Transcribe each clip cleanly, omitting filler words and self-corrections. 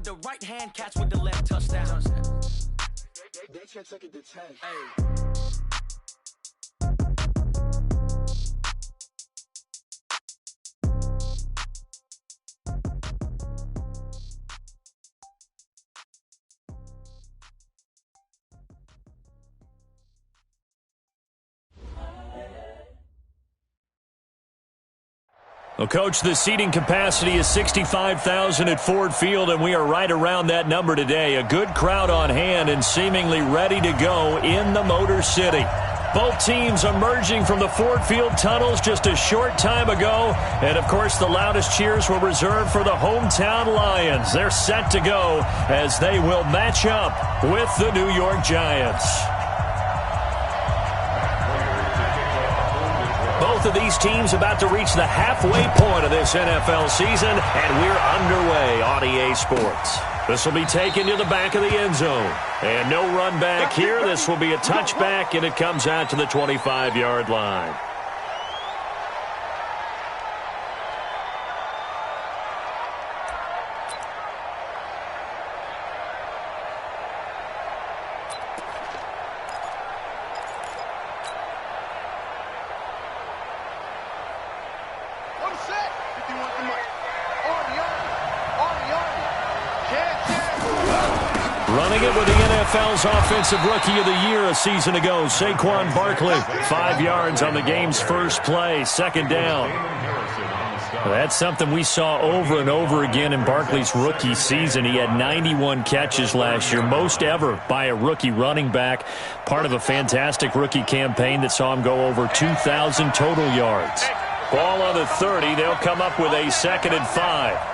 with the right hand, catch with the left, touchdown. They can't take it to 10. Hey. Well, Coach, the seating capacity is 65,000 at Ford Field, and we are right around that number today. A good crowd on hand and seemingly ready to go in the Motor City. Both teams emerging from the Ford Field tunnels just a short time ago. And, of course, the loudest cheers were reserved for the hometown Lions. They're set to go as they will match up with the New York Giants. Both of these teams about to reach the halfway point of this NFL season, and we're underway on EA Sports. This will be taken to the back of the end zone. And no run back here. This will be a touchback, and it comes out to the 25-yard line. Running it with the NFL's Offensive Rookie of the Year a season ago, Saquon Barkley. 5 yards on the game's first play, second down. That's something we saw over and over again in Barkley's rookie season. He had 91 catches last year, most ever by a rookie running back. Part of a fantastic rookie campaign that saw him go over 2,000 total yards. Ball on the 30. They'll come up with a 2nd and 5.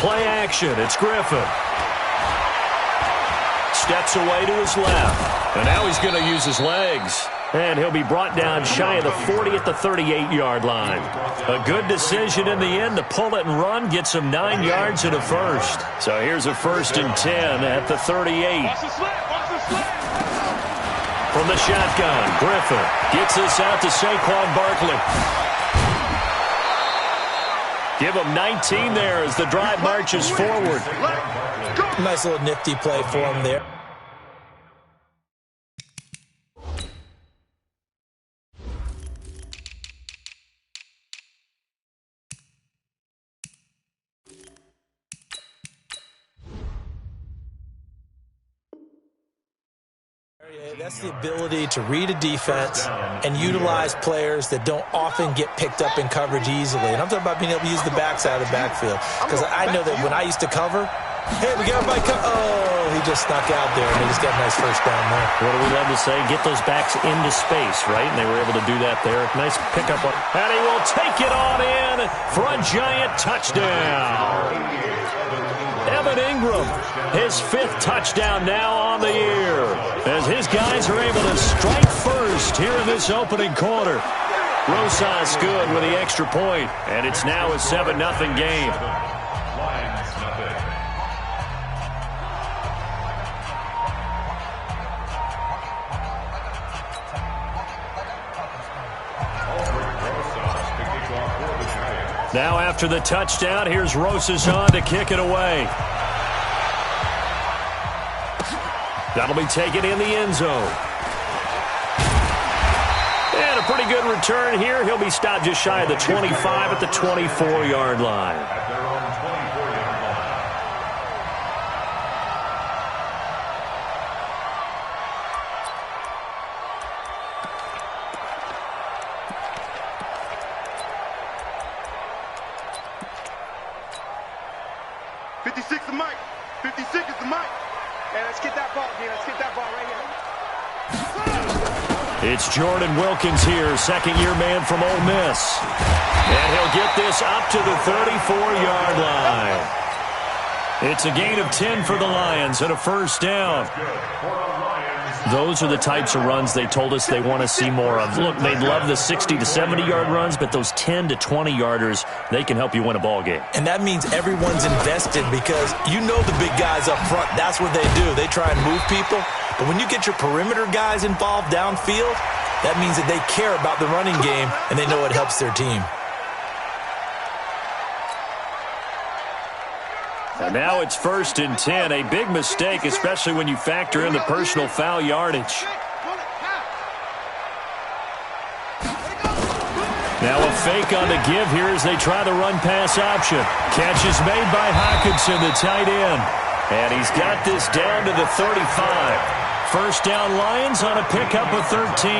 Play action. It's Griffin. Steps away to his left. And now he's going to use his legs. And he'll be brought down shy of the 40 at the 38-yard line. A good decision in the end to pull it and run. Gets him 9 yards and a first. So here's a 1st and 10 at the 38. From the shotgun, Griffin gets this out to Saquon Barkley. Give him 19 there as the drive marches forward. Nice little nifty play for him there. That's the ability to read a defense and utilize players that don't often get picked up in coverage easily. And I'm talking about being able to use the backside of the backfield. Because I know that when I used to cover, hey, we got everybody he just snuck out there, and they just got a nice first down there. What do we love to say? Get those backs into space, right? And they were able to do that there. Nice pickup. And he will take it on in for a Giant touchdown. Evan Ingram, his 5th touchdown now on the year, as his guys are able to strike first here in this opening quarter. Rosas good with the extra point, and it's now a 7-0 game. Now after the touchdown, here's Rosas on to kick it away. That'll be taken in the end zone. And a pretty good return here. He'll be stopped just shy of the 25 at the 24-yard line. It's Jordan Wilkins here, second-year man from Ole Miss. And he'll get this up to the 34-yard line. It's a gain of 10 for the Lions and a first down. Those are the types of runs they told us they want to see more of. Look, they love the 60 to 70-yard runs, but those 10 to 20-yarders, they can help you win a ball game. And that means everyone's invested because you know the big guys up front, that's what they do. They try and move people. But when you get your perimeter guys involved downfield, That means that they care about the running game, and they know it helps their team. And now it's 1st and 10. A big mistake, especially when you factor in the personal foul yardage. Now a fake on the give here as they try the run-pass option. Catch is made by Hawkinson, the tight end. And he's got this down to the 35. First down Lions on a pickup of 13.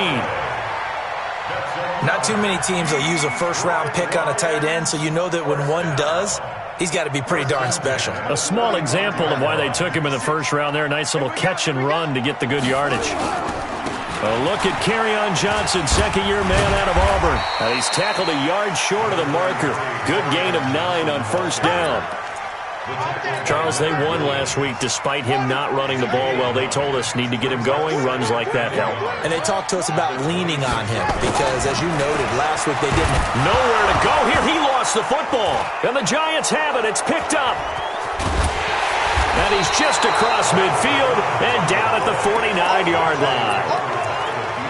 Not too many teams will use a first-round pick on a tight end, so you know that when one does, he's got to be pretty darn special. A small example of why they took him in the first round there. Nice little catch and run to get the good yardage. A look at Kerryon Johnson, second-year man out of Auburn. And he's tackled a yard short of the marker. Good gain of 9 on first down. Charles, they won last week despite him not running the ball well. They told us need to get him going. Runs like that help. And they talked to us about leaning on him because, as you noted, last week they didn't. Nowhere to go here. He lost the football. And the Giants have it. It's picked up. And he's just across midfield and down at the 49-yard line.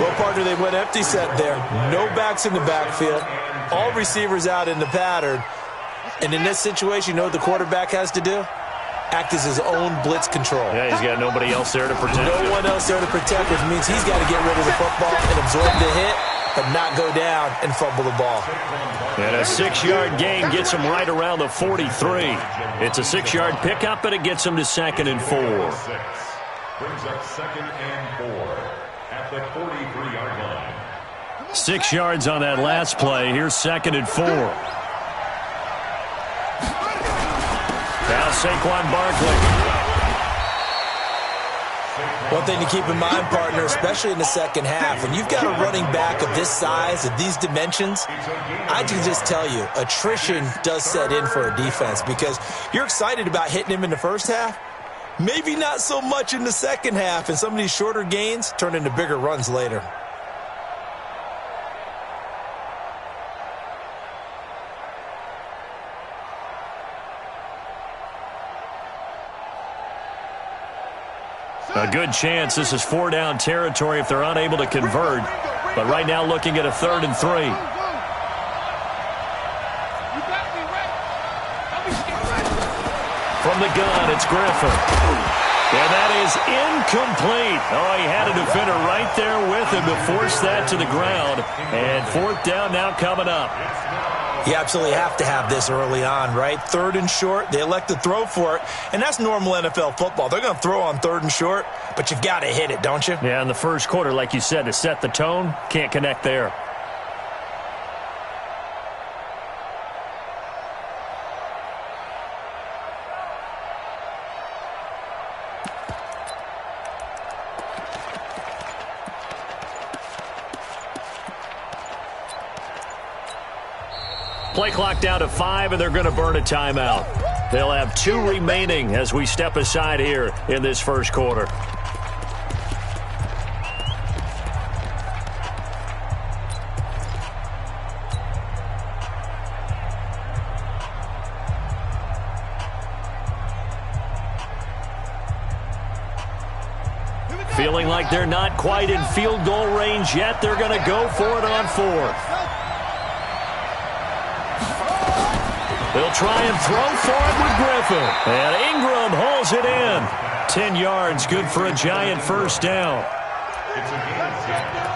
Well, partner, they went empty set there. No backs in the backfield. All receivers out in the pattern. And in this situation, you know what the quarterback has to do? Act as his own blitz control. Yeah, he's got nobody else there to protect. No one else there to protect, which means he's got to get rid of the football and absorb the hit, but not go down and fumble the ball. And a 6-yard gain gets him right around the 43. It's a 6-yard pickup, but it gets him to 2nd and 4. Brings up 2nd and 4 at the 43-yard line. 6 yards on that last play. Here's 2nd and 4. Now Saquon Barkley. One thing to keep in mind, partner, especially in the second half, when you've got a running back of this size, of these dimensions, I can just tell you, attrition does set in for a defense because you're excited about hitting him in the first half. Maybe not so much in the second half, and some of these shorter gains turn into bigger runs later. A good chance this is 4-down territory if they're unable to convert. But right now looking at a 3rd and 3. From the gun, it's Griffin. And that is incomplete. Oh, he had a defender right there with him to force that to the ground. And 4th down now coming up. You absolutely have to have this early on, right? 3rd and short, they elect to throw for it, and that's normal NFL football. They're going to throw on 3rd and short, but you've got to hit it, don't you? Yeah, in the first quarter, like you said, to set the tone, can't connect there. Play clock down to 5, and they're going to burn a timeout. They'll have 2 remaining as we step aside here in this first quarter. Feeling like they're not quite in field goal range yet. They're going to go for it on 4th. They'll try and throw for it with Griffin. And Ingram hauls it in. 10 yards, good for a Giant first down.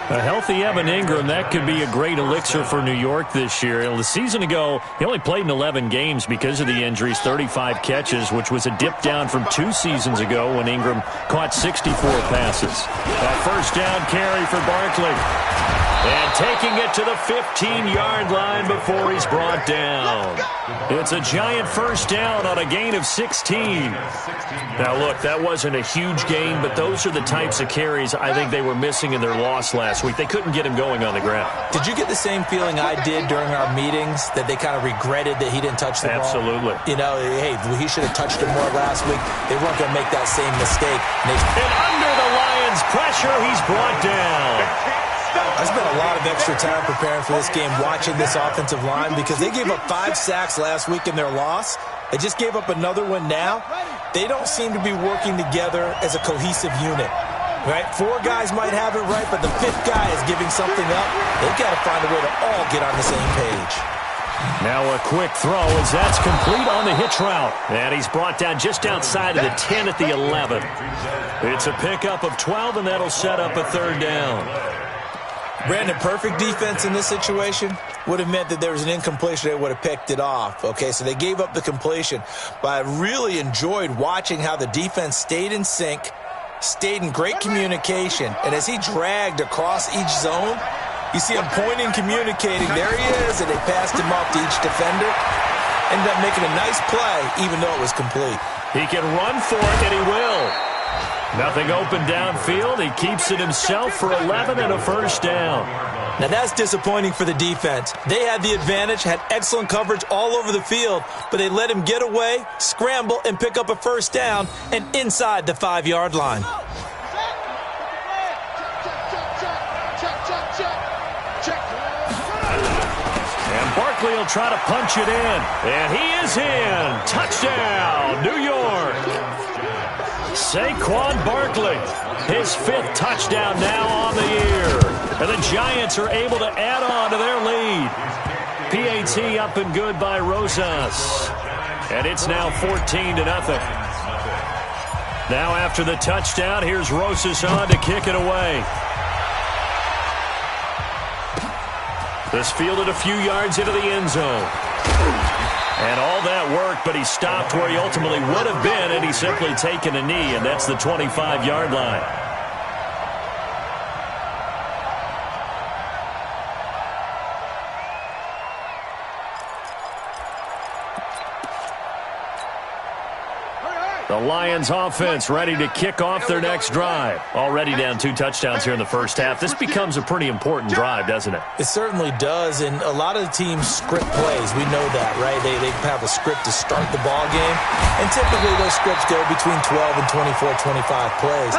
A healthy Evan Ingram, that could be a great elixir for New York this year. The season ago, he only played in 11 games because of the injuries, 35 catches, which was a dip down from 2 seasons ago when Ingram caught 64 passes. A first down carry for Barkley. And taking it to the 15-yard line before he's brought down. It's a Giant first down on a gain of 16. Now, look, that wasn't a huge gain, but those are the types of carries I think they were missing in their loss last week. They couldn't get him going on the ground. Did you get the same feeling I did during our meetings, that they kind of regretted that he didn't touch the ball? Absolutely. You know, hey, he should have touched it more last week. They weren't going to make that same mistake. And under the Lions' pressure, he's brought down. I spent a lot of extra time preparing for this game, watching this offensive line, because they gave up 5 sacks last week in their loss. They just gave up another one now. They don't seem to be working together as a cohesive unit. Right? 4 guys might have it right, but the 5th guy is giving something up. They've got to find a way to all get on the same page. Now a quick throw as that's complete on the hitch route. And he's brought down just outside of the 10 at the 11. It's a pickup of 12, and that'll set up a 3rd down. Brandon, perfect defense in this situation would have meant that there was an incompletion. They would have picked it off. Okay, so they gave up the completion. But I really enjoyed watching how the defense stayed in sync, stayed in great communication. And as he dragged across each zone, you see him pointing, communicating. There he is, and they passed him off to each defender. Ended up making a nice play, even though it was complete. He can run for it, and he will. Nothing open downfield. He keeps it himself for 11 and a 1st down. Now that's disappointing for the defense. They had the advantage, had excellent coverage all over the field, but they let him get away, scramble, and pick up a 1st down and inside the 5-yard line. And Barkley will try to punch it in. And he is in. Touchdown, New York. Saquon Barkley, his 5th touchdown now on the year. And the Giants are able to add on to their lead. PAT up and good by Rosas. And it's now 14-0. Now after the touchdown, here's Rosas on to kick it away. This fielded a few yards into the end zone. And all that work, but he stopped where he ultimately would have been, and he's simply taken a knee, and that's the 25-yard line. The Lions offense ready to kick off their next drive. Already down 2 touchdowns here in the first half. This becomes a pretty important drive, doesn't it? It certainly does, and a lot of the teams script plays. We know that, right? They have a script to start the ball game, and typically those scripts go between 12 and 24, 25 plays.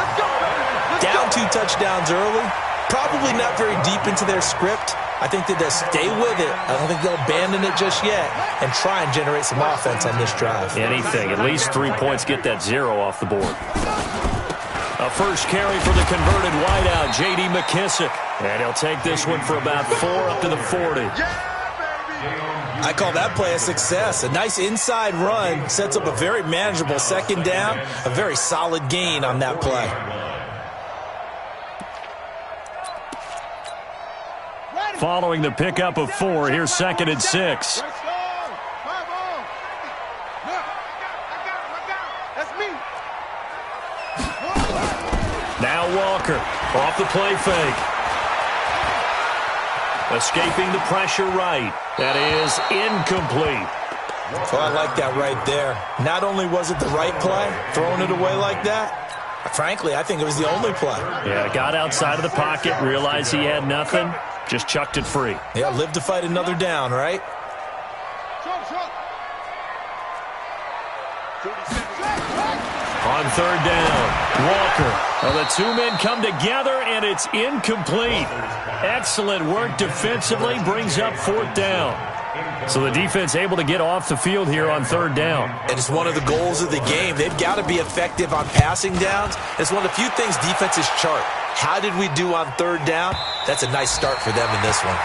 Down 2 touchdowns early, probably not very deep into their script. I think that they'll stay with it. I don't think they'll abandon it just yet and try and generate some offense on this drive. Anything. At least 3 points. Get that 0 off the board. A first carry for the converted wideout, J.D. McKissick. And he'll take this one for about 4 up to the 40. I call that play a success. A nice inside run sets up a very manageable 2nd down. A very solid gain on that play. Following the pickup of 4, here's 2nd and 6. Now Walker off the play fake. Escaping the pressure right. That is incomplete. So I like that right there. Not only was it the right play, throwing it away like that, frankly, I think it was the only play. Yeah, got outside of the pocket, realized he had nothing. Just chucked it free. Yeah, live to fight another down, right? On 3rd down, Walker. Well, the 2 men come together, and it's incomplete. Excellent work defensively, brings up 4th down. So the defense able to get off the field here on 3rd down. And it's one of the goals of the game. They've got to be effective on passing downs. It's one of the few things defenses chart. How did we do on 3rd down? That's a nice start for them in this one.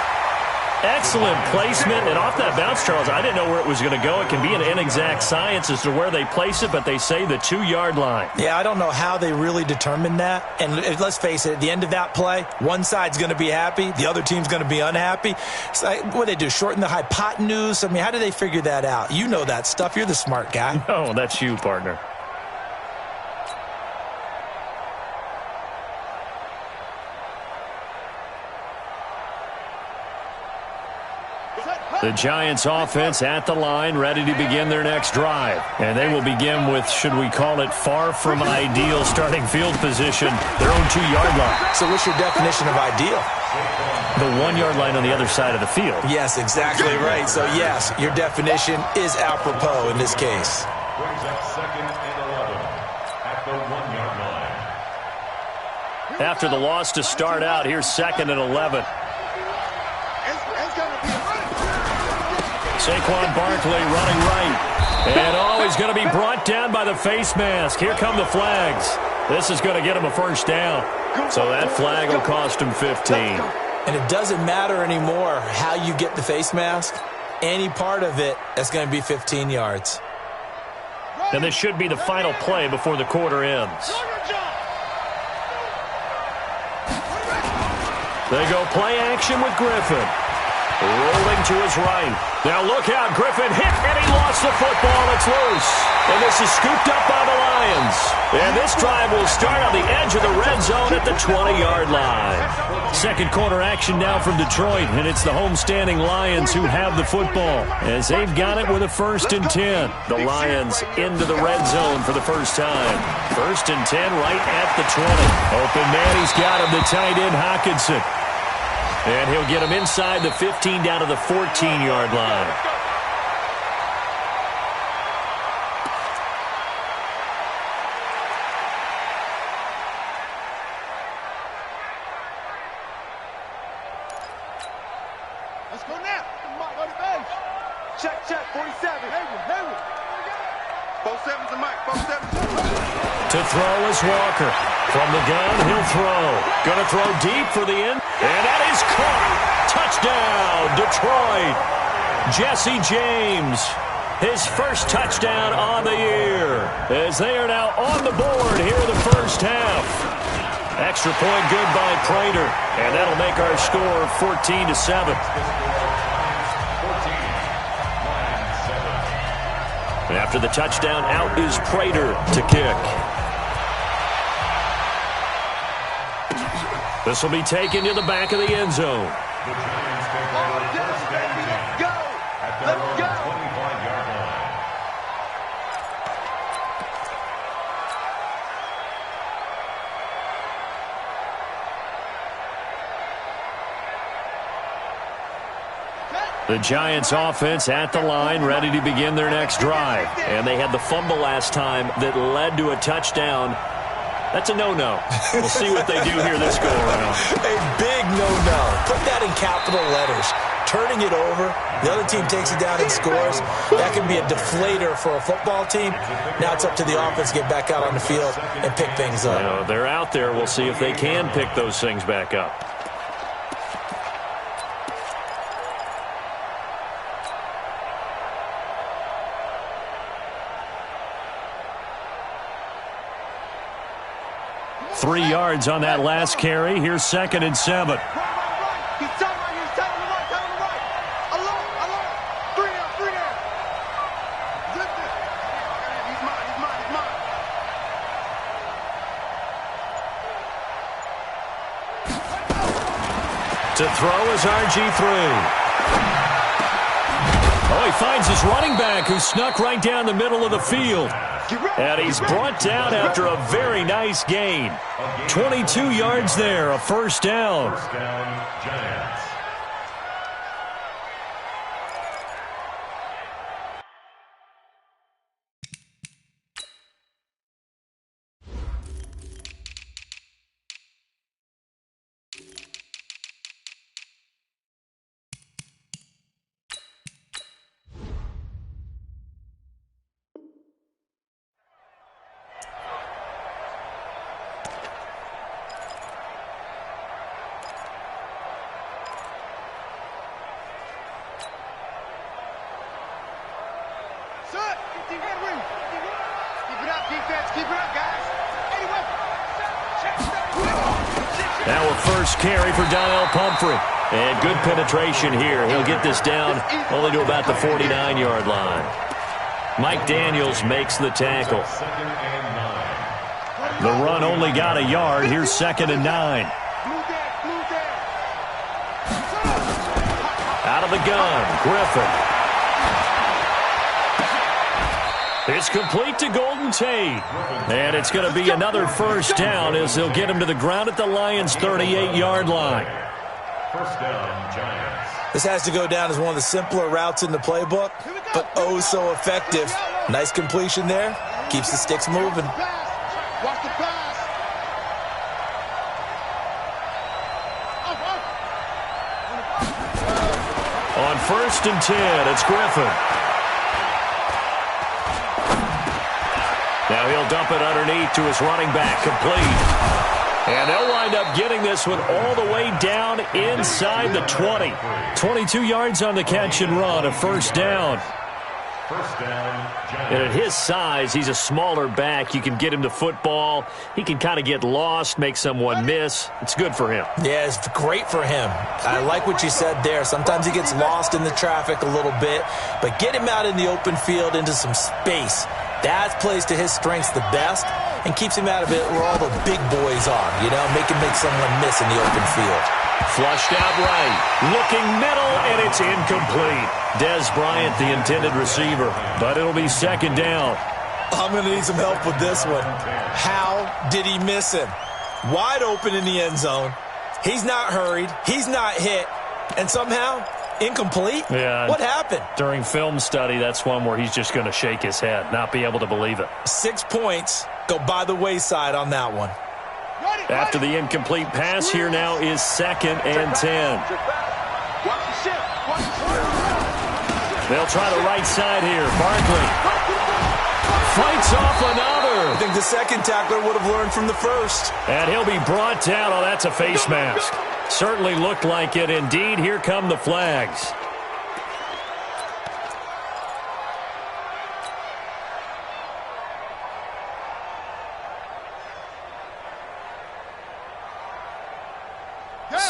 Excellent placement, and off that bounce, Charles, I didn't know where it was going to go. It can be an inexact science as to where they place it, but they say the 2-yard line. Yeah, I don't know how they really determined that. And let's face it, at the end of that play, one side's going to be happy, the other team's going to be unhappy. It's like, what do they do, shorten the hypotenuse? I mean, how do they figure that out? You know that stuff. You're the smart guy. Oh, that's you, partner. The Giants offense at the line, ready to begin their next drive. And they will begin with, should we call it, far from ideal starting field position, their own 2-yard line. So what's your definition of ideal? The 1-yard line on the other side of the field. Yes, exactly right. So, yes, your definition is apropos in this case. Brings up 2nd and 11 at the 1-yard line. After the loss to start out, here's 2nd and 11. Saquon Barkley running right. And he's going to be brought down by the face mask. Here come the flags. This is going to get him a first down. So that flag will cost him 15. And it doesn't matter anymore how you get the face mask. Any part of it, that's going to be 15 yards. And this should be the final play before the quarter ends. They go play action with Griffin. Rolling to his right. Now look out. Griffin hit, and he lost the football. It's loose. And this is scooped up by the Lions. And this drive will start on the edge of the red zone at the 20-yard line. Second quarter action now from Detroit, and it's the homestanding Lions who have the football as they've got it with a 1st and 10. The Lions into the red zone for the first time. 1st and 10 right at the 20. Open man, he's got him, the tight end Hockenson. And he'll get him inside the 15 down to the 14-yard line. Let's go now. Mike on the bench. Check, 47. Hayward. 47's the Mike, 47's. To throw is Walker. From the gun, he'll throw. Gonna throw deep for the end. And that is caught. Touchdown, Detroit. Jesse James. His first touchdown on the year. As they are now on the board here in the first half. Extra point good by Prater. And that'll make our score 14-7. After the touchdown, out is Prater to kick. This will be taken to the back of the end zone. The Giants take over first and 10 at their own 25-yard line. The Giants offense at the line, ready to begin their next drive. And they had the fumble last time that led to a touchdown. That's a no-no. We'll see what they do here this go-around. A big no-no. Put that in capital letters. Turning it over, the other team takes it down and scores. That can be a deflator for a football team. Now it's up to the offense to get back out on the field and pick things up. You know, they're out there. We'll see if they can pick those things back up. Three yards on that last carry. Here's 2nd and 7. He's telling right. Alone. 3 down. Zip this. He's mine. To throw is RG3. Oh, he finds his running back who snuck right down the middle of the field. And he's brought down after a very nice gain. 22 yards there, a first down. First down, Giants. Now a first carry for Donnell Pumphrey. And good penetration here. He'll get this down only to about the 49-yard line. Mike Daniels makes the tackle. The run only got a yard. Here's 2nd and 9. Out of the gun, Griffin. It's complete to Golden Tate. And it's going to be another first down as they'll get him to the ground at the Lions' 38-yard line. First down, Giants. This has to go down as one of the simpler routes in the playbook, but oh so effective. Nice completion there. Keeps the sticks moving. Watch the pass. On 1st and 10, it's Griffin. Now he'll dump it underneath to his running back, complete. And they'll wind up getting this one all the way down inside the 20. 22 yards on the catch and run, a first down. And at his size, he's a smaller back. You can get him the football. He can kind of get lost, make someone miss. It's good for him. Yeah, it's great for him. I like what you said there. Sometimes he gets lost in the traffic a little bit, but get him out in the open field into some space. That plays to his strengths the best and keeps him out of it where all the big boys are, you know, make someone miss in the open field. Flushed out right, looking middle, and it's incomplete. Des Bryant, the intended receiver, but it'll be second down. I'm going to need some help with this one. How did he miss him? Wide open in the end zone. He's not hurried. He's not hit. And somehow, incomplete? Yeah. What happened? During film study, that's one where he's just going to shake his head, not be able to believe it. 6 points go by the wayside on that one. After the incomplete pass, here now is 2nd and 10. They'll try the right side here. Barkley fights off another. I think the second tackler would have learned from the first. And he'll be brought down. Oh, that's a face mask. Certainly looked like it. Indeed, here come the flags.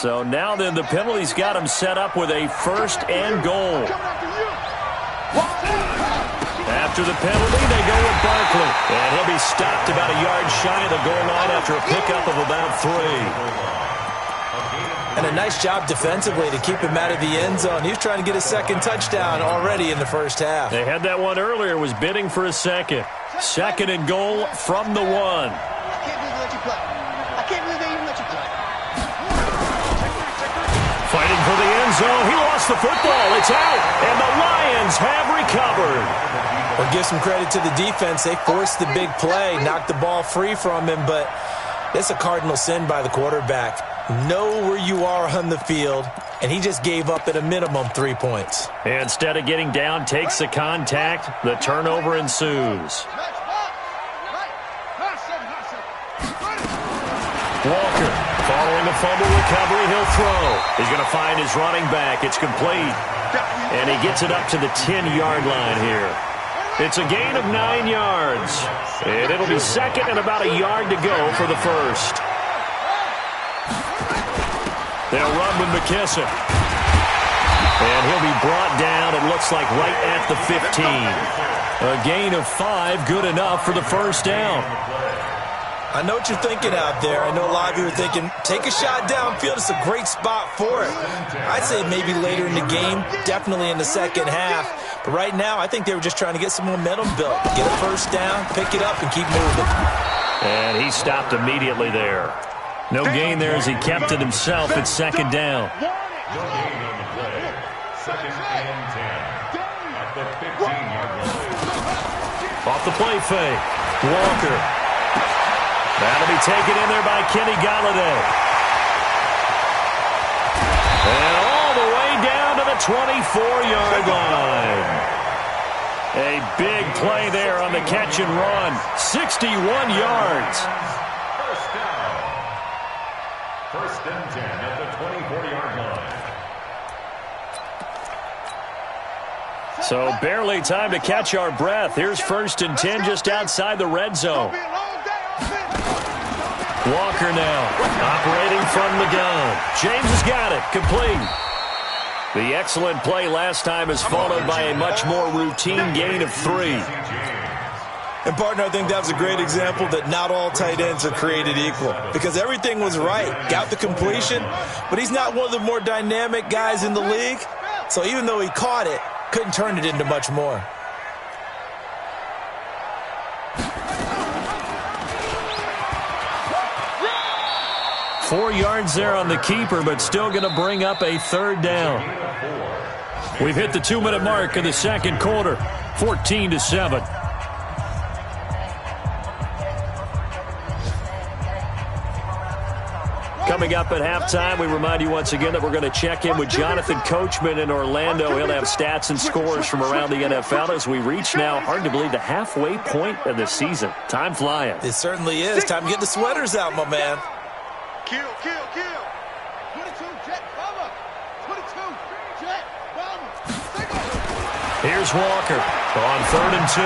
So now then the penalty's got him set up with a 1st and goal. After the penalty, they go with Barkley. And he'll be stopped about a yard shy of the goal line after a pickup of about 3. And a nice job defensively to keep him out of the end zone. He was trying to get a second touchdown already in the first half. They had that one earlier, was bidding for a second. 2nd and goal from the 1. I can't believe they let you play. I can't believe they even let you play. Fighting for the end zone. He lost the football. It's out. And the Lions have recovered. Well, give some credit to the defense. They forced the big play, knocked the ball free from him, but it's a cardinal sin by the quarterback. Know where you are on the field, and he just gave up at a minimum 3 points. Instead of getting down, takes the contact. The turnover ensues. Walker, following a fumble recovery, he'll throw. He's going to find his running back. It's complete. And he gets it up to the 10-yard line here. It's a gain of 9 yards. And it'll be 2nd and about a yard to go for the 1st. They'll run with McKissick. And he'll be brought down, it looks like, right at the 15. A gain of 5, good enough for the 1st down. I know what you're thinking out there. I know a lot of you are thinking, take a shot downfield. It's a great spot for it. I'd say maybe later in the game, definitely in the second half. But right now, I think they were just trying to get some momentum built. Get a 1st down, pick it up, and keep moving. And he stopped immediately there. No gain there as he kept it himself. It's 2nd down. No gain on the play. 2nd and 10 at the 15-yard line. Off the play fake. Walker. That'll be taken in there by Kenny Galladay. And all the way down to the 24-yard line. A big play there on the catch and run. 61 yards. First down. 1st and 10 at the 24-yard line. So barely time to catch our breath. Here's 1st and 10 just outside the red zone. Walker now, operating from the gun. James has got it, complete. The excellent play last time is followed by a much more routine gain of 3. And, partner, I think that was a great example that not all tight ends are created equal. Because everything was right. Got the completion, but he's not one of the more dynamic guys in the league. So even though he caught it, couldn't turn it into much more. 4 yards there on the keeper, but still going to bring up a 3rd down. We've hit the 2-minute mark of the second quarter, 14-7. Coming Coming up at halftime, we remind you once again that we're going to check in with Jonathan Coachman in Orlando. He'll have stats and scores from around the NFL as we reach now, hard to believe, the halfway point of the season. Time flying. It certainly is. Time to get the sweaters out, my man. Kill. 22, jet, bomber. 22, jet, bomber. Here's Walker on 3rd and 2.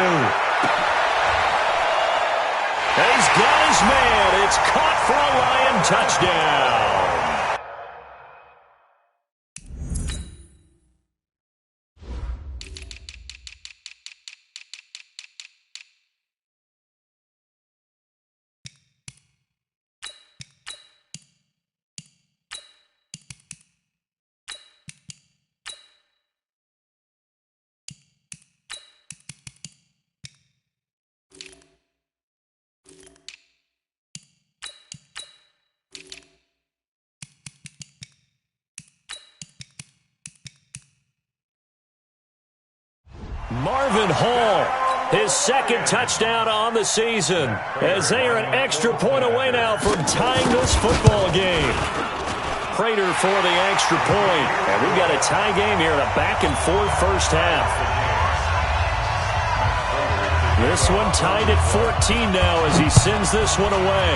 And he's got his man. It's caught for a Lion touchdown. Marvin Hall, his second touchdown on the season, as they are an extra point away now from tying this football game. Prater for the extra point, and we've got a tie game here in a back-and-forth first half. This one tied at 14 now as he sends this one away.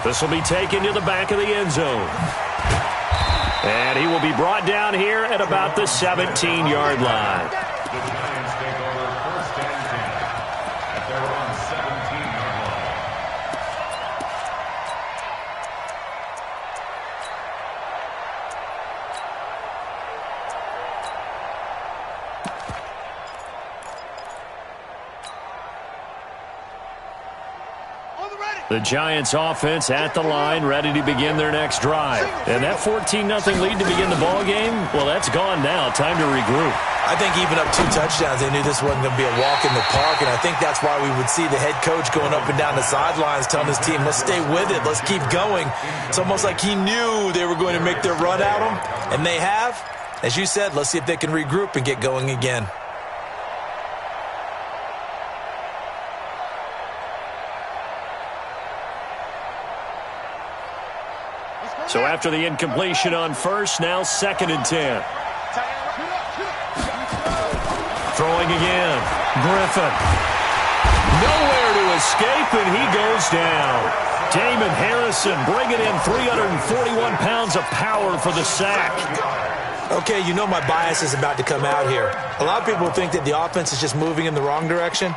This will be taken to the back of the end zone. And he will be brought down here at about the 17-yard line. The Giants take over 1st and 10 at their own 17-yard line. The Giants offense at the line, ready to begin their next drive. And that 14-0 lead to begin the ball game, well, that's gone now. Time to regroup. I think even up 2 touchdowns, they knew this wasn't going to be a walk in the park, and I think that's why we would see the head coach going up and down the sidelines telling his team, let's stay with it, let's keep going. It's almost like he knew they were going to make their run at him, and they have. As you said, let's see if they can regroup and get going again. So after the incompletion on first, now 2nd and 10. Throwing again. Griffin. Nowhere to escape, and he goes down. Damon Harrison bringing in 341 pounds of power for the sack. Okay, you know my bias is about to come out here. A lot of people think that the offense is just moving in the wrong direction.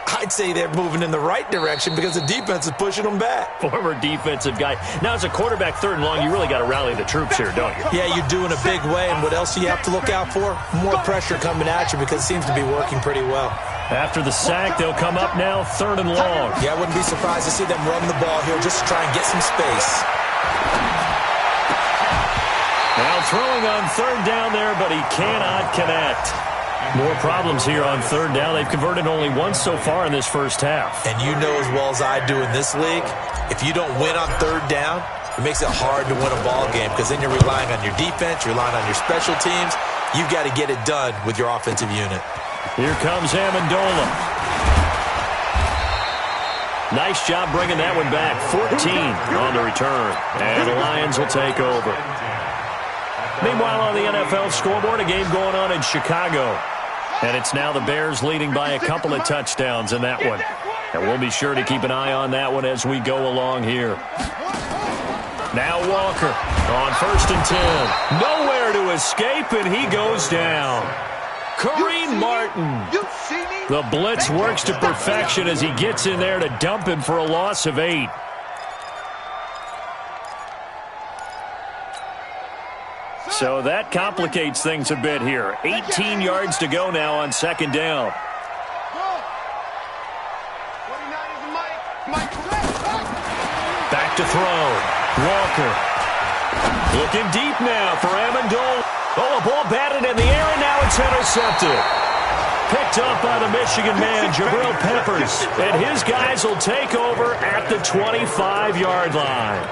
I'd say they're moving in the right direction because the defense is pushing them back. Former defensive guy. Now, as a quarterback 3rd and long, you really got to rally the troops here, don't you? Yeah, you do in a big way. And what else do you have to look out for? More pressure coming at you because it seems to be working pretty well. After the sack, they'll come up now 3rd and long. Yeah, I wouldn't be surprised to see them run the ball here just to try and get some space. Now throwing on 3rd down there, but he cannot connect. More problems here on 3rd down. They've converted only once so far in this first half. And you know as well as I do in this league, if you don't win on 3rd down, it makes it hard to win a ball game because then you're relying on your defense, you're relying on your special teams. You've got to get it done with your offensive unit. Here comes Amendola. Nice job bringing that one back. 14 on the return. And the Lions will take over. Meanwhile, on the NFL scoreboard, a game going on in Chicago. And it's now the Bears leading by a couple of touchdowns in that one. And we'll be sure to keep an eye on that one as we go along here. Now Walker on 1st and 10. Nowhere to escape, and he goes down. Kareem Martin. The blitz works to perfection as he gets in there to dump him for a loss of 8. So that complicates things a bit here. 18 yards to go now on 2nd down. Back to throw. Walker. Looking deep now for Amendola. Oh, a ball batted in the air, and now it's intercepted. Picked up by the Michigan man, Jabril Peppers. And his guys will take over at the 25-yard line.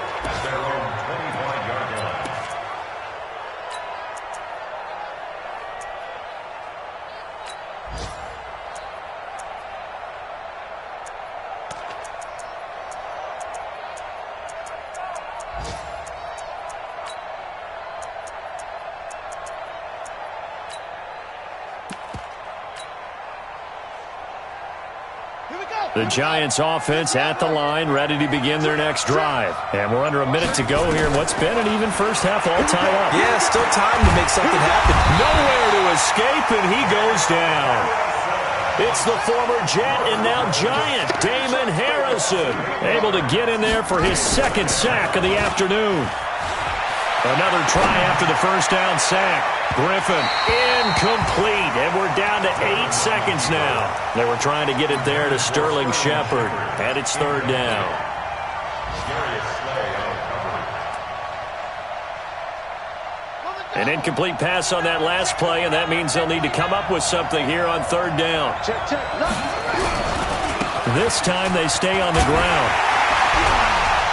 The Giants offense at the line, ready to begin their next drive. And we're under a minute to go here in what's been an even first half, all tied up. Yeah, still time to make something happen. Nowhere to escape, and he goes down. It's the former Jet and now Giant, Damon Harrison, able to get in there for his second sack of the afternoon. Another try after the first down sack. Griffin, incomplete, and we're down to 8 seconds now. They were trying to get it there to Sterling Shepard, and it's third down. An incomplete pass on that last play, and that means they'll need to come up with something here on third down. This time they stay on the ground.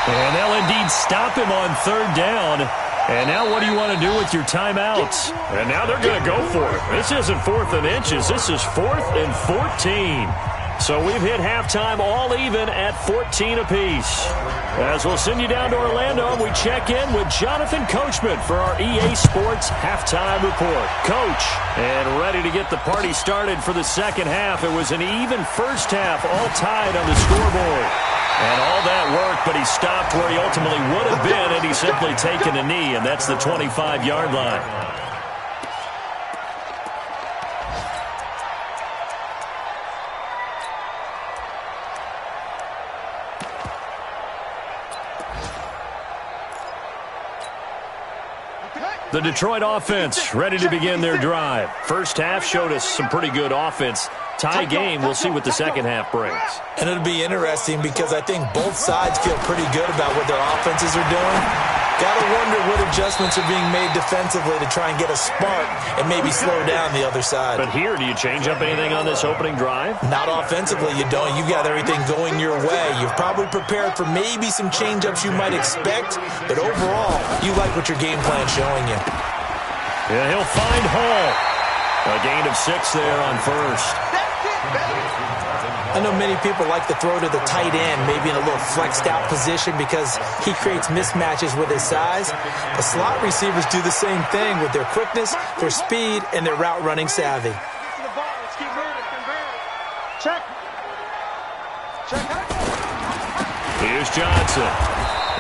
And they'll indeed stop him on third down. And now what do you want to do with your timeouts? And now they're going to go for it. This isn't 4th and inches. This is 4th and 14. So we've hit halftime all even at 14 apiece. As we'll send you down to Orlando, we check in with Jonathan Coachman for our EA Sports Halftime Report. Coach, and ready to get the party started for the second half. It was an even first half, all tied on the scoreboard. And all that work, but he stopped where he ultimately would have been had he simply taken a knee, and that's the 25-yard line. The Detroit offense ready to begin their drive. First half showed us some pretty good offense. Tie game, we'll see what the second half brings. And it'll be interesting because I think both sides feel pretty good about what their offenses are doing. Got to wonder what adjustments are being made defensively to try and get a spark and maybe slow down the other side. But here, do you change up anything on this opening drive? Not offensively, you don't. You got everything going your way. You've probably prepared for maybe some change-ups you might expect, but overall, you like what your game plan's showing you. Yeah, he'll find Hall. A gain of 6 there on first. I know many people like to throw to the tight end, maybe in a little flexed out position because he creates mismatches with his size. But slot receivers do the same thing with their quickness, their speed, and their route running savvy. Here's Johnson.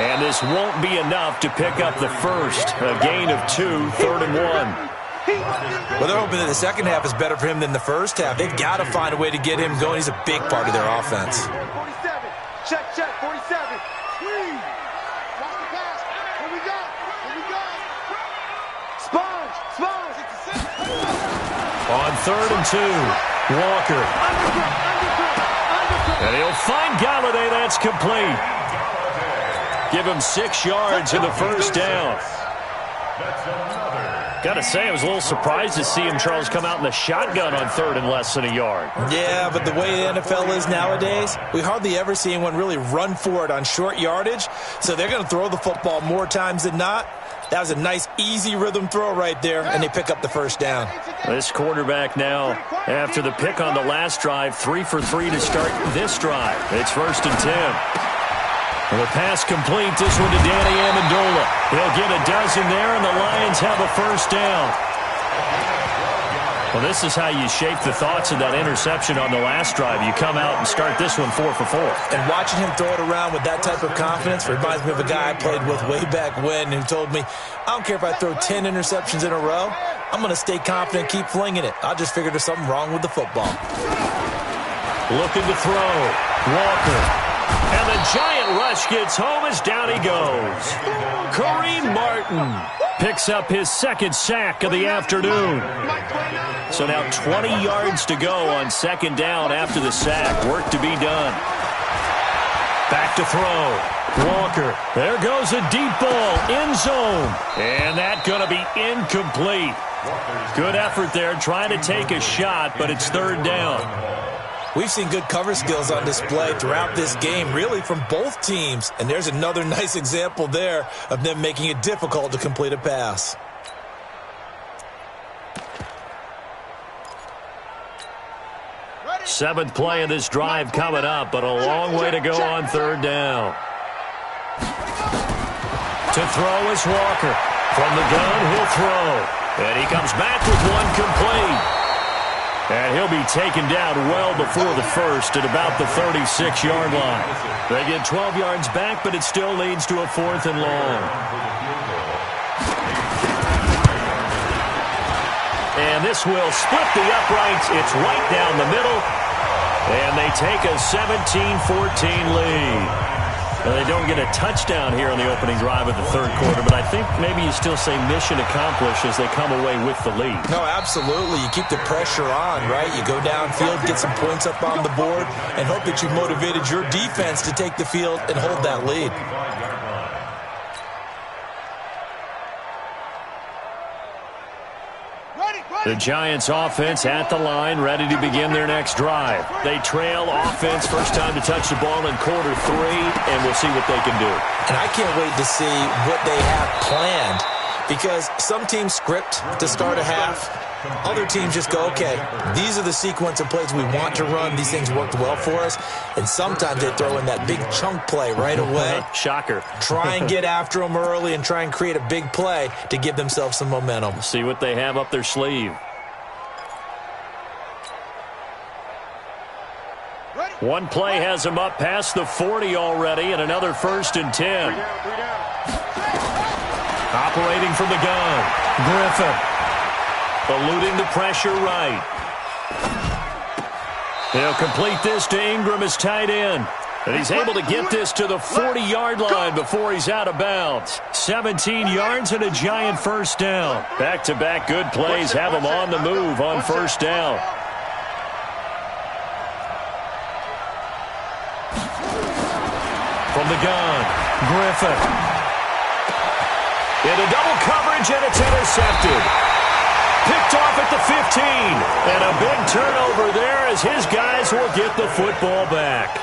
And this won't be enough to pick up the first. A gain of 2, 3rd and 1. Well, they're hoping that the second half is better for him than the first half. They've got to find a way to get him going. He's a big part of their offense. 47. Check, 47. Squeeze. Watch the pass. Here we go. Sponge. On 3rd and 2, Walker. And he'll find Galladay. That's complete. Give him 6 yards in the first down. Got to say, I was a little surprised to see him, Charles, come out in the shotgun on 3rd and less than a yard. Yeah, but the way the NFL is nowadays, we hardly ever see anyone really run for it on short yardage. So they're going to throw the football more times than not. That was a nice, easy rhythm throw right there, and they pick up the first down. This quarterback now, after the pick on the last drive, 3 for 3 to start this drive. It's 1st and 10. The pass complete, this one to Danny Amendola. He'll get a dozen there, and the Lions have a first down. Well, this is how you shape the thoughts of that interception on the last drive. You come out and start this one 4 for 4. And watching him throw it around with that type of confidence reminds me of a guy I played with way back when who told me, I don't care if I throw 10 interceptions in a row. I'm going to stay confident, keep flinging it. I just figured there's something wrong with the football. Looking to throw. Walker. And the giant rush gets home as down he goes. Kareem Martin picks up his second sack of the afternoon. So now 20 yards to go on 2nd down after the sack. Work to be done. Back to throw. Walker. There goes a deep ball. End zone. And that's going to be incomplete. Good effort there trying to take a shot, but it's 3rd down. We've seen good cover skills on display throughout this game, really from both teams. And there's another nice example there of them making it difficult to complete a pass. Seventh play of this drive coming up, but a long way to go on 3rd down. To throw is Walker. From the gun, he'll throw. And he comes back with one complete. And he'll be taken down well before the first at about the 36-yard line. They get 12 yards back, but it still leads to a 4th and long. And this will split the uprights. It's right down the middle. And they take a 17-14 lead. Now, they don't get a touchdown here on the opening drive of the third quarter, but I think maybe you still say mission accomplished as they come away with the lead. No, absolutely. You keep the pressure on, right? You go downfield, get some points up on the board, and hope that you've motivated your defense to take the field and hold that lead. The Giants offense at the line, ready to begin their next drive. They trail offense, first time to touch the ball in quarter 3, and we'll see what they can do. And I can't wait to see what they have planned, because some teams script to start a half. Other teams just go, okay, these are the sequence of plays we want to run. These things worked well for us. And sometimes they throw in that big chunk play right away. Shocker. Try and get after them early and try and create a big play to give themselves some momentum. See what they have up their sleeve. One play has them up past the 40 already, and another 1st and 10. Operating from the gun, Griffin. Eluding the pressure right. He'll complete this to Ingram as tight end. And he's able to get this to the 40-yard line before he's out of bounds. 17 yards and a giant first down. Back-to-back good plays have him on the move on first down. From the gun, Griffin. Into double coverage, and it's intercepted. Picked off at the 15. And a big turnover there as his guys will get the football back.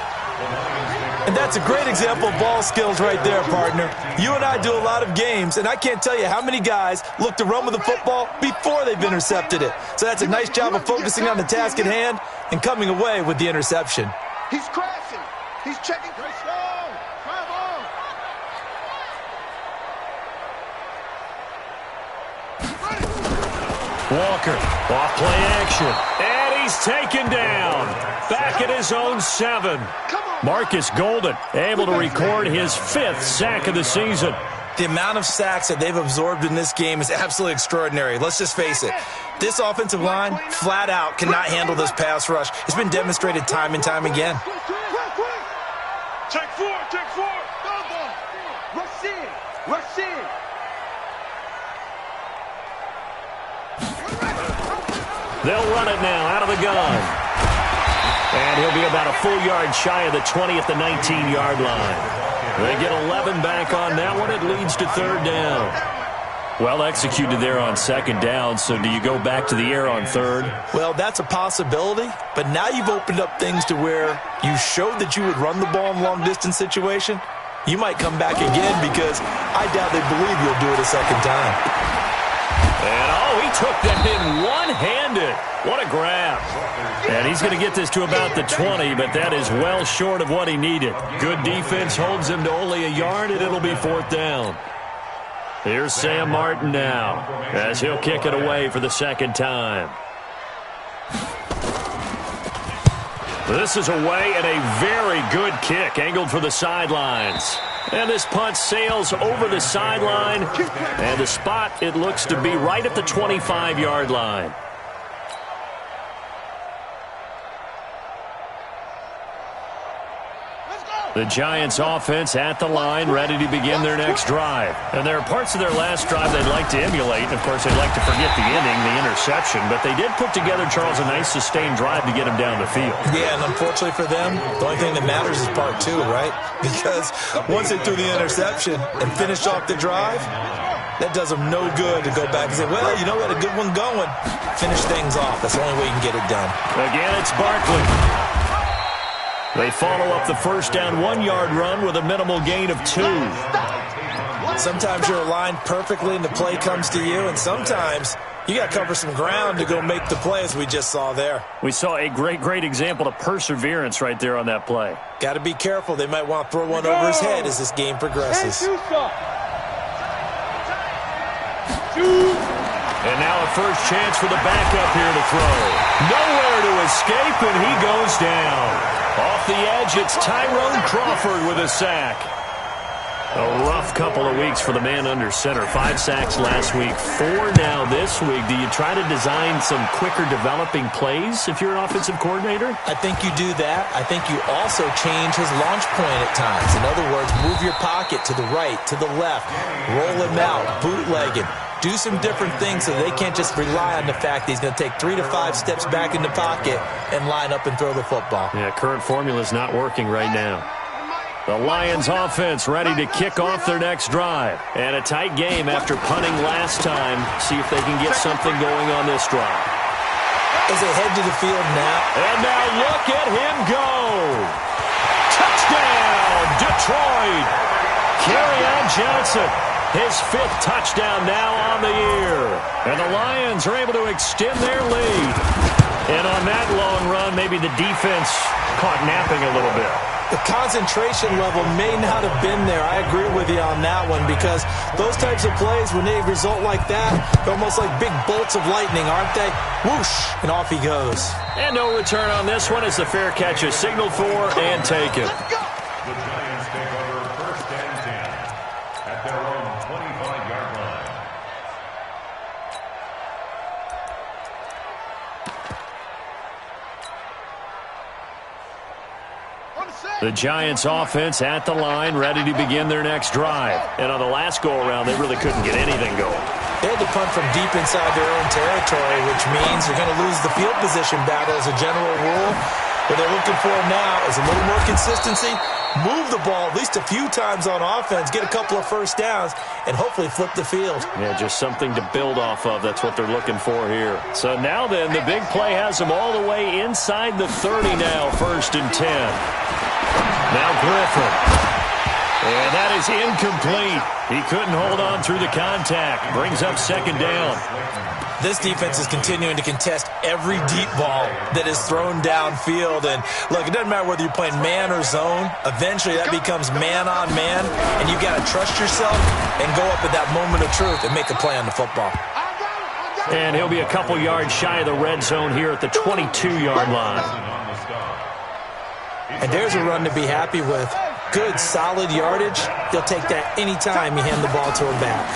And that's a great example of ball skills right there, partner. You and I do a lot of games, and I can't tell you how many guys look to run with the football before they've intercepted it. So that's a nice job of focusing on the task at hand and coming away with the interception. He's crashing. He's checking. Walker, off play action, and he's taken down. Back at his own 7. Marcus Golden able to record his 5th sack of the season. The amount of sacks that they've absorbed in this game is absolutely extraordinary. Let's just face it. This offensive line, flat out, cannot handle this pass rush. It's been demonstrated time and time again. Check 4, check 4. Rush in, rush in. They'll run it now out of the gun. And he'll be about a full yard shy of the 20 at the 19-yard line. They get 11 back on that one. It leads to 3rd down. Well executed there on 2nd down, so do you go back to the air on 3rd? Well, that's a possibility, but now you've opened up things to where you showed that you would run the ball in long-distance situation. You might come back again because I doubt they believe you'll do it a 2nd time. And, he took that in one-handed. What a grab. And he's going to get this to about the 20, but that is well short of what he needed. Good defense holds him to only a yard, and it'll be 4th down. Here's Sam Martin now as he'll kick it away for the 2nd time. This is away and a very good kick angled for the sidelines. And this punt sails over the sideline. And the spot, it looks to be right at the 25-yard line. The Giants offense at the line, ready to begin their next drive. And there are parts of their last drive they'd like to emulate. And, of course, they'd like to forget the inning, the interception. But they did put together, Charles, a nice sustained drive to get him down the field. Yeah, and unfortunately for them, the only thing that matters is part 2, right? Because once they threw the interception and finished off the drive, that does them no good to go back and say, well, you know, we had a good one going. Finish things off. That's the only way you can get it done. Again, it's Barkley. They follow up the first down 1-yard run with a minimal gain of 2. Sometimes you're aligned perfectly and the play comes to you, and sometimes you got to cover some ground to go make the play, as we just saw there. We saw a great example of perseverance right there on that play. Got to be careful. They might want to throw one over his head as this game progresses. And now a first chance for the backup here to throw. Nowhere to escape, and he goes down. Off the edge, it's Tyrone Crawford with a sack. A rough couple of weeks for the man under center. 5 sacks last week, 4 now this week. Do you try to design some quicker developing plays if you're an offensive coordinator? I think you do that. I think you also change his launch point at times. In other words, move your pocket to the right, to the left, roll him out, bootleg him. Do some different things so they can't just rely on the fact that he's going to take 3 to 5 steps back in the pocket and line up and throw the football. Yeah, current formula is not working right now. The Lions offense ready to kick off their next drive. And a tight game after punting last time. See if they can get something going on this drive. As they head to the field now. And now look at him go. Touchdown, Detroit. Kerryon Johnson, his 5th touchdown now on the year. And the Lions are able to extend their lead. And on that long run, maybe the defense caught napping a little bit. The concentration level may not have been there. I agree with you on that one because those types of plays, when they result like that, they're almost like big bolts of lightning, aren't they? Whoosh, and off he goes. And no return on this one as the fair catch is signaled for and taken. The Giants take over 1st and 10 at their own 25-yard line. The Giants offense at the line, ready to begin their next drive. And on the last go-around, they really couldn't get anything going. They had to punt from deep inside their own territory, which means you're going to lose the field position battle as a general rule. What they're looking for now is a little more consistency, move the ball at least a few times on offense, get a couple of first downs, and hopefully flip the field. Yeah, just something to build off of. That's what they're looking for here. So now then, the big play has them all the way inside the 30 now, 1st and 10. Now Griffin. And that is incomplete. He couldn't hold on through the contact. Brings up 2nd down. This defense is continuing to contest every deep ball that is thrown downfield. And, look, it doesn't matter whether you're playing man or zone. Eventually, that becomes man-on-man, and you've got to trust yourself and go up at that moment of truth and make a play on the football. And he'll be a couple yards shy of the red zone here at the 22-yard line. And there's a run to be happy with. Good, solid yardage. He'll take that anytime you hand the ball to him back.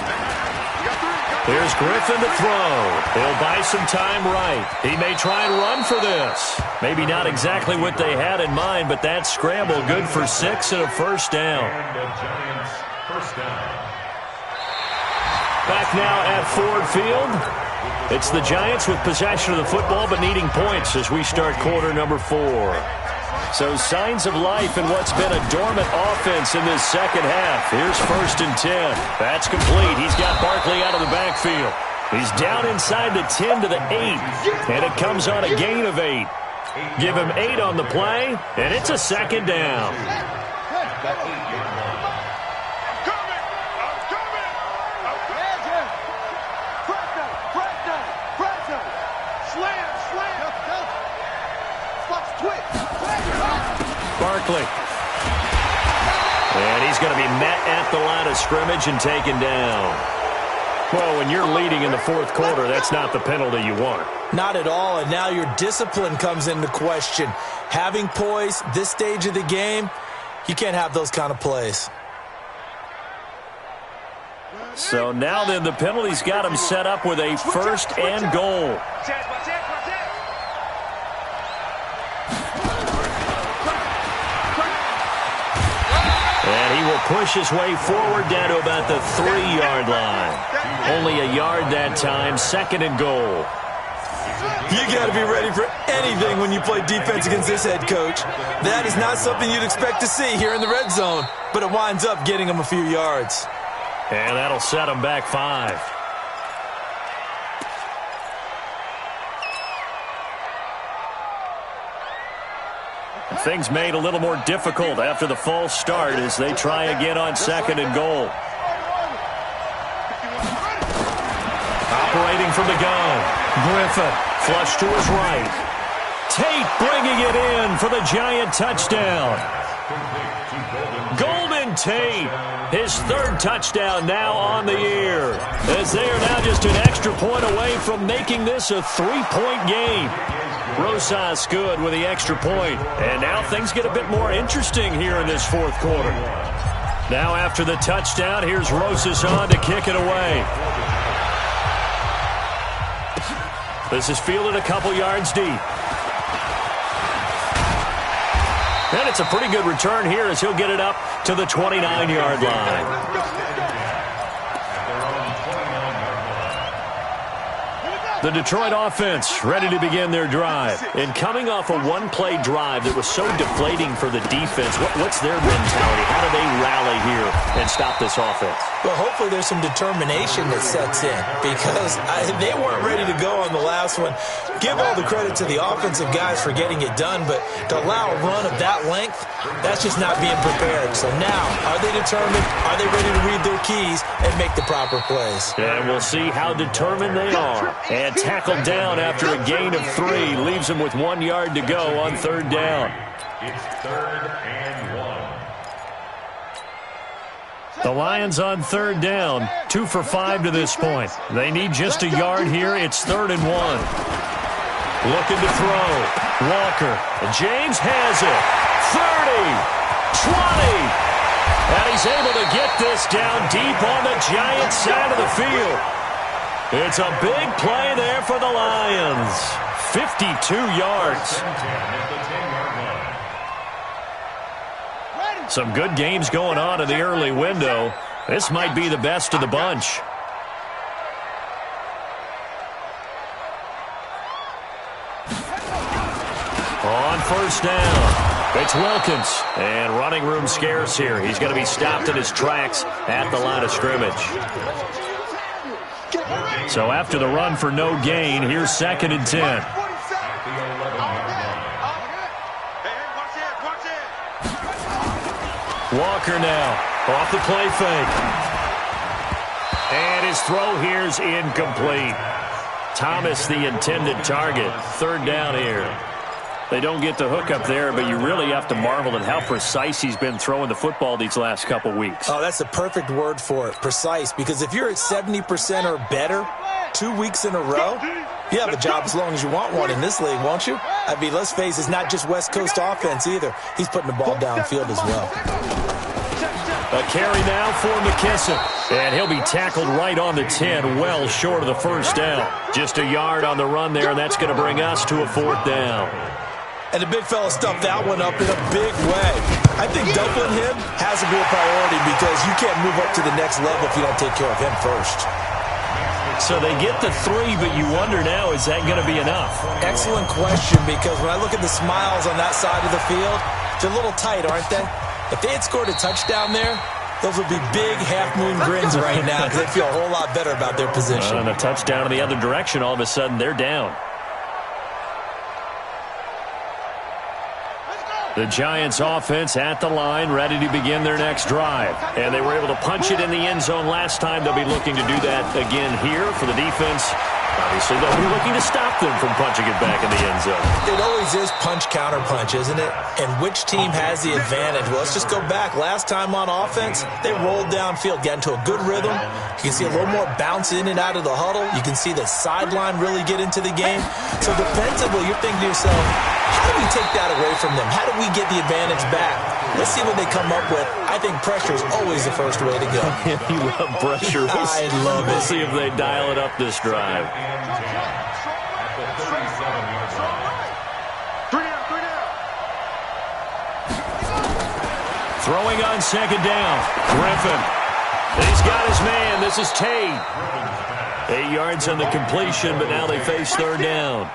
Here's Griffin to throw. He'll buy some time right. He may try and run for this. Maybe not exactly what they had in mind, but that scramble good for 6 and a 1st down. And the Giants' 1st down. Back now at Ford Field. It's the Giants with possession of the football but needing points as we start quarter number 4. So signs of life in what's been a dormant offense in this second half. Here's 1st and 10. That's complete. He's got Barkley out of the backfield. He's down inside the 10 to the 8. And it comes on a gain of 8. Give him 8 on the play, and it's a 2nd down. Barkley. And he's going to be met at the line of scrimmage and taken down. Well, when you're leading in the 4th quarter, that's not the penalty you want. Not at all, and now your discipline comes into question. Having poise this stage of the game, you can't have those kind of plays. So now then, the penalty's got him set up with a 1st and goal. And he will push his way forward down to about the 3-yard line. Only a yard that time, 2nd and goal. You got to be ready for anything when you play defense against this head coach. That is not something you'd expect to see here in the red zone, but it winds up getting him a few yards. And that'll set him back 5. Things made a little more difficult after the false start as they try again on 2nd and goal. Operating from the gun. Griffin, flush to his right. Tate bringing it in for the Giant touchdown. Golden Golden Tate, his third touchdown now on the year, as they are now just an extra point away from making this a 3-point game. Rosas good with the extra point, and now things get a bit more interesting here in this fourth quarter. Now after the touchdown, here's Rosas on to kick it away. This is fielded a couple yards deep. And it's a pretty good return here as he'll get it up to the 29-yard line. The Detroit offense ready to begin their drive. And coming off a one-play drive that was so deflating for the defense, what's their mentality? How do they rally here and stop this offense? Well, hopefully there's some determination that sets in because they weren't ready to go on the last one. Give all the credit to the offensive guys for getting it done, but to allow a run of that length, that's just not being prepared. So now, are they determined? Are they ready to read their keys and make the proper plays? And we'll see how determined they are. And tackled down after a gain of 3. Leaves him with 1 yard to go on third down. It's 3rd and 1. The Lions on third down. 2 for 5 to this point. They need just a yard here. It's 3rd and 1. Looking to throw. Walker. James has it. 30. 20. And he's able to get this down deep on the Giants side of the field. It's a big play there for the Lions. 52 yards. Some good games going on in the early window. This might be the best of the bunch. On first down, it's Wilkins. And running room scarce here. He's going to be stopped in his tracks at the line of scrimmage. So after the run for no gain, here's 2nd and 10. Walker now off the play fake. And his throw here's incomplete. Thomas the intended target. 3rd down here. They don't get the hook up there, but you really have to marvel at how precise he's been throwing the football these last couple weeks. Oh, that's the perfect word for it, precise, because if you're at 70% or better 2 weeks in a row, you have a job as long as you want one in this league, won't you? I mean, let's face it, it's not just West Coast offense either. He's putting the ball downfield as well. A carry now for McKissick, and he'll be tackled right on the 10, well short of the first down. Just a yard on the run there, and that's going to bring us to a 4th down. And the big fella stuffed that one up in a big way. I think doubling him has to be a priority because you can't move up to the next level if you don't take care of him first. So they get the 3, but you wonder now, is that going to be enough? Excellent question, because when I look at the smiles on that side of the field, they're a little tight, aren't they? If they had scored a touchdown there, those would be big half-moon grins right now because they feel a whole lot better about their position. And a touchdown in the other direction, all of a sudden they're down. The Giants offense at the line, ready to begin their next drive. And they were able to punch it in the end zone last time. They'll be looking to do that again here for the defense. Obviously, they'll be looking to stop them from punching it back in the end zone. It always is punch-counter-punch, isn't it? And which team has the advantage? Well, let's just go back. Last time on offense, they rolled downfield, got into a good rhythm. You can see a little more bounce in and out of the huddle. You can see the sideline really get into the game. So defensively, you're thinking to yourself, how do we take that away from them? How do we get the advantage back? Let's see what they come up with. I think pressure is always the first way to go. You love pressure. I love it. We'll see if they dial it up this drive. Throwing on 2nd down. Griffin. He's got his man. This is Tate. 8 yards on the completion, but now they face 3rd down.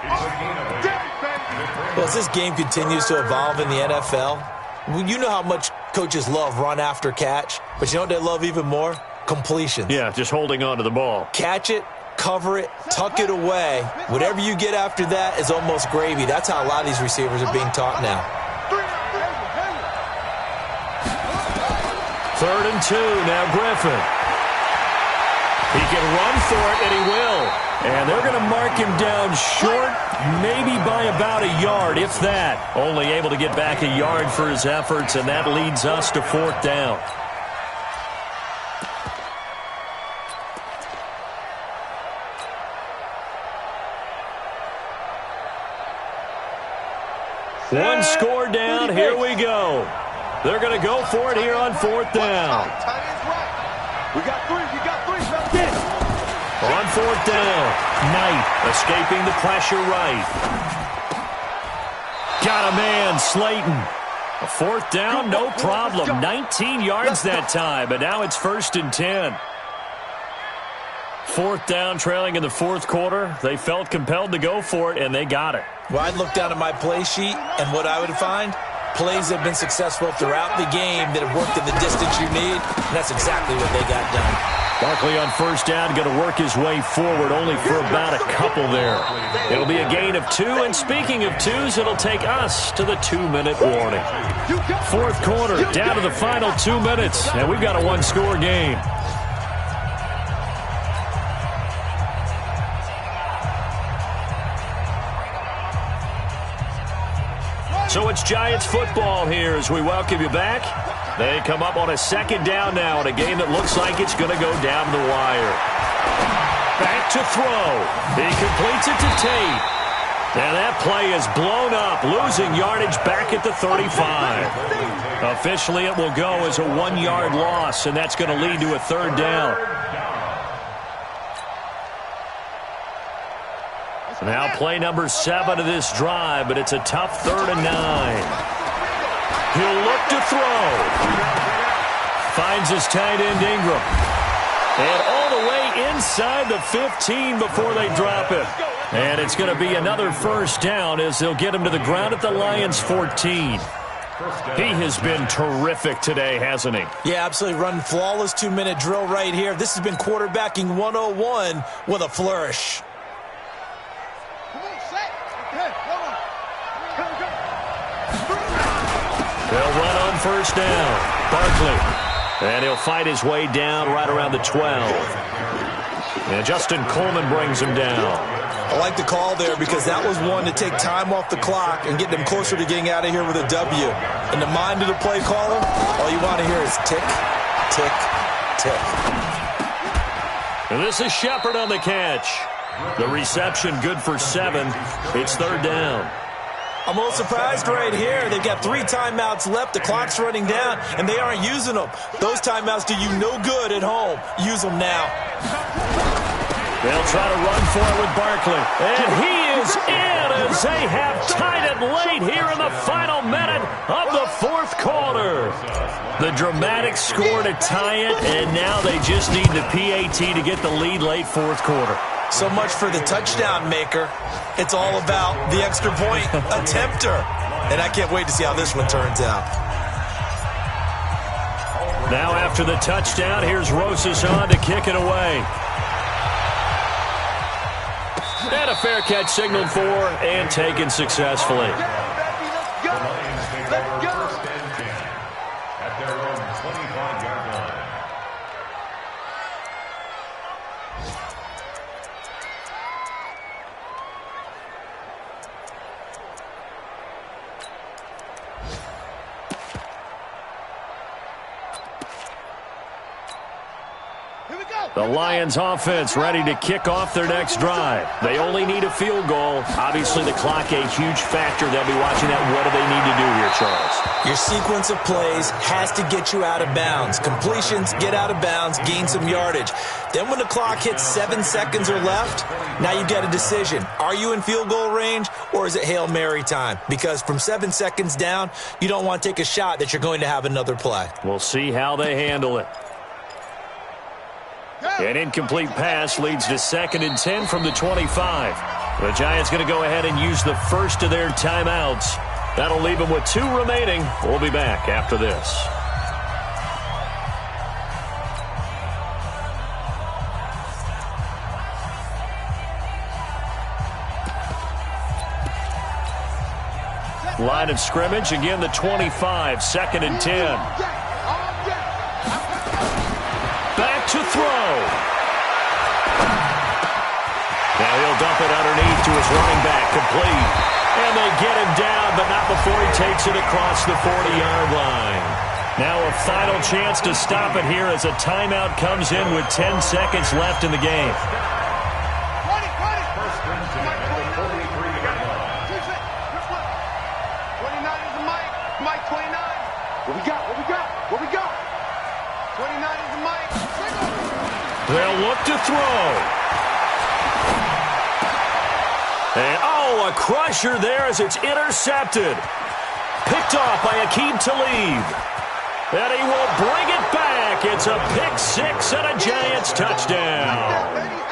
Well, as this game continues to evolve in the NFL, you know how much coaches love run after catch, but you know what they love even more? Completions. Yeah, just holding on to the ball. Catch it, cover it, tuck it away. Whatever you get after that is almost gravy. That's how a lot of these receivers are being taught now. 3rd and 2, now Griffin. He can run for it, and he will. And they're going to mark him down short, maybe by about a yard, if that. Only able to get back a yard for his efforts, and that leads us to 4th down. One score down. Here we go. They're going to go for it here on 4th down. We got three. On 4th down, Knight escaping the pressure right. Got a man, Slayton. A 4th down, no problem. 19 yards that time, but now it's 1st and 10. 4th down, trailing in the 4th quarter. They felt compelled to go for it, and they got it. Well, I'd look down at my play sheet, and what I would find, plays that have been successful throughout the game that have worked in the distance you need, and that's exactly what they got done. Barkley on 1st down, going to work his way forward, only for about a couple there. It'll be a gain of 2, and speaking of 2s, it'll take us to the 2-minute warning. 4th quarter, down to the final 2 minutes, and we've got a one-score game. So it's Giants football here as we welcome you back. They come up on a 2nd down now in a game that looks like it's going to go down the wire. Back to throw. He completes it to Tate. And that play is blown up, losing yardage back at the 35. Officially, it will go as a 1-yard loss, and that's going to lead to a 3rd down. Now play number 7 of this drive, but it's a tough 3rd and 9. He'll look to throw. Finds his tight end Ingram. And all the way inside the 15 before they drop it. And it's going to be another 1st down as they'll get him to the ground at the Lions' 14. He has been terrific today, hasn't he? Yeah, absolutely. Running flawless 2-minute drill right here. This has been quarterbacking 101 with a flourish. They'll run on 1st down. Barkley. And he'll fight his way down right around the 12. And Justin Coleman brings him down. I like the call there because that was one to take time off the clock and get them closer to getting out of here with a W. In the mind of the play caller, all you want to hear is tick, tick, tick. And this is Shepard on the catch. The reception good for 7. It's 3rd down. I'm a little surprised right here. They've got 3 timeouts left. The clock's running down, and they aren't using them. Those timeouts do you no good at home. Use them now. They'll try to run for it with Barkley. And he is in as they have tied it late here in the final minute of the 4th quarter. The dramatic score to tie it, and now they just need the PAT to get the lead late 4th quarter. So much for the touchdown maker. It's all about the extra point attempter. And I can't wait to see how this one turns out. Now after the touchdown, here's Rosas on to kick it away. And a fair catch signaled for and taken successfully. The Lions offense ready to kick off their next drive. They only need a field goal. Obviously, the clock a huge factor. They'll be watching that. What do they need to do here, Charles? Your sequence of plays has to get you out of bounds. Completions, get out of bounds, gain some yardage. Then when the clock hits 7 seconds or left, now you get a decision. Are you in field goal range or is it Hail Mary time? Because from 7 seconds down, you don't want to take a shot that you're going to have another play. We'll see how they handle it. An incomplete pass leads to 2nd and 10 from the 25. The Giants going to go ahead and use the first of their timeouts. That'll leave them with 2 remaining. We'll be back after this. Line of scrimmage, again the 25, 2nd and 10. Back to throw. Now he'll dump it underneath to his running back, complete. And they get him down, but not before he takes it across the 40-yard line. Now a final chance to stop it here as a timeout comes in with 10 seconds left in the game. They'll look to throw. And, oh, a crusher there as it's intercepted. Picked off by Aqib Talib. And he will bring it back. It's a pick six and a Giants touchdown.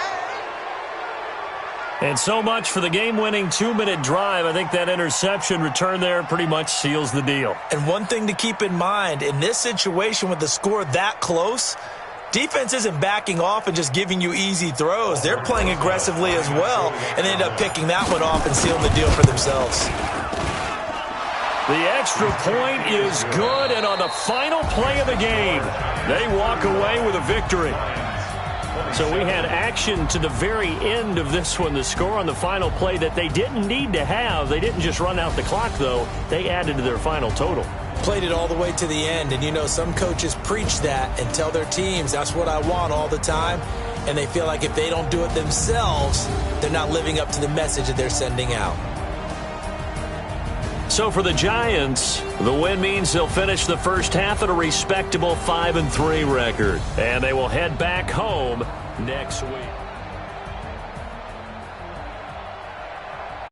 And so much for the game-winning 2-minute drive. I think that interception return there pretty much seals the deal. And one thing to keep in mind, in this situation with the score that close, defense isn't backing off and just giving you easy throws. They're playing aggressively as well, and they end up picking that one off and sealing the deal for themselves. The extra point is good, and on the final play of the game, they walk away with a victory. So we had action to the very end of this one. The score on the final play that they didn't need to have. They didn't just run out the clock, though. They added to their final total. Played it all the way to the end, and you know some coaches preach that and tell their teams that's what I want all the time, and they feel like if they don't do it themselves, they're not living up to the message that they're sending out. So for the Giants, the win means they'll finish the first half at a respectable 5-3 record, and they will head back home next week.